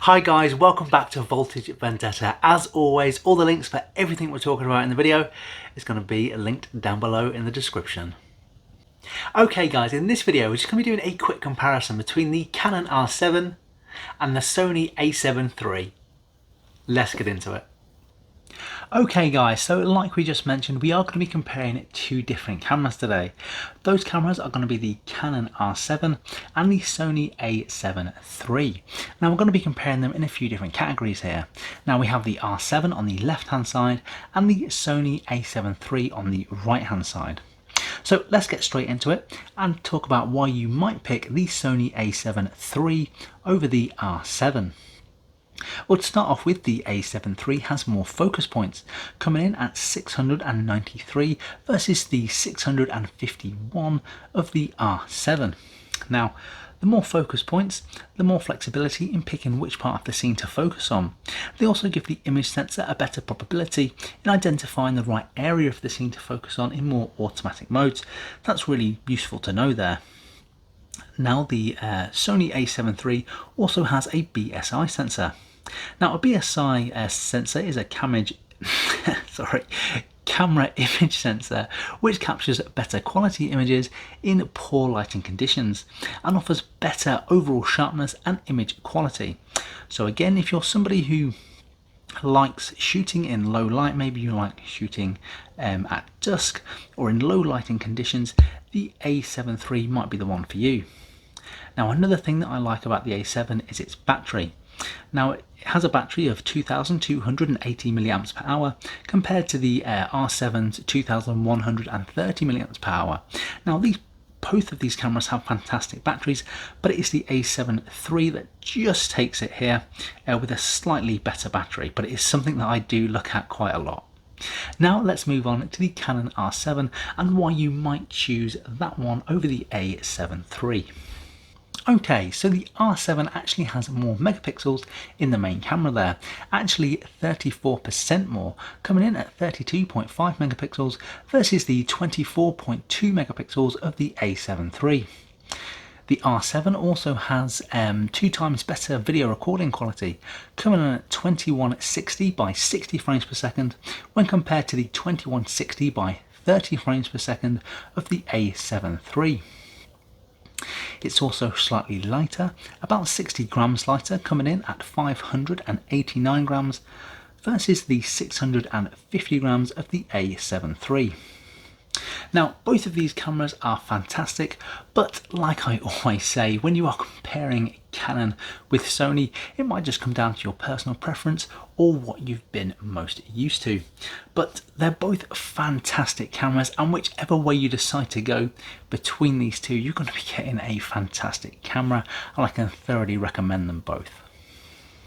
Hi guys, welcome back to Voltage Vendetta. As always, all the links for everything we're talking about in the video is going to be linked down below in the description. Okay guys, in this video we're just going to be doing a quick comparison between the Canon R7 and the Sony a7 III. Let's get into it. Okay guys, so like we just mentioned, we are going to be comparing two different cameras today. Those cameras are going to be the Canon R7 and the Sony a7 III. Now we're going to be comparing them in a few different categories here. Now we have the R7 on the left hand side and the Sony a7 III on the right hand side. So let's get straight into it and talk about why you might pick the Sony a7 III over the R7. Well, to start off with, the a7 III has more focus points, coming in at 693 versus the 651 of the R7. Now, the more focus points, the more flexibility in picking which part of the scene to focus on. They also give the image sensor a better probability in identifying the right area of the scene to focus on in more automatic modes. That's really useful to know there. Now, the Sony a7 III also has a BSI sensor. Now, a BSI sensor is a camera image sensor which captures better quality images in poor lighting conditions and offers better overall sharpness and image quality. So again, if you're somebody who likes shooting in low light, maybe you like shooting at dusk or in low lighting conditions, the a7 III might be the one for you. Now, another thing that I like about the a7 is its battery. Now, it has a battery of 2,280 milliamps per hour compared to the R7's 2,130 milliamps per hour. Now, both of these cameras have fantastic batteries, but it is the a7 III that just takes it here with a slightly better battery, but it is something that I do look at quite a lot. Now let's move on to the Canon R7 and why you might choose that one over the a7 III. Okay, so the R7 actually has more megapixels in the main camera there, actually 34% more, coming in at 32.5 megapixels versus the 24.2 megapixels of the a7 III. The R7 also has 2 times better video recording quality, coming in at 2160 by 60 frames per second when compared to the 2160 by 30 frames per second of the a7 III. It's also slightly lighter, about 60 grams lighter, coming in at 589 grams versus the 650 grams of the a7 III. Now, both of these cameras are fantastic, but like I always say, when you are comparing Canon with Sony, it might just come down to your personal preference or what you've been most used to. But they're both fantastic cameras, and whichever way you decide to go between these two, you're going to be getting a fantastic camera, and I can thoroughly recommend them both.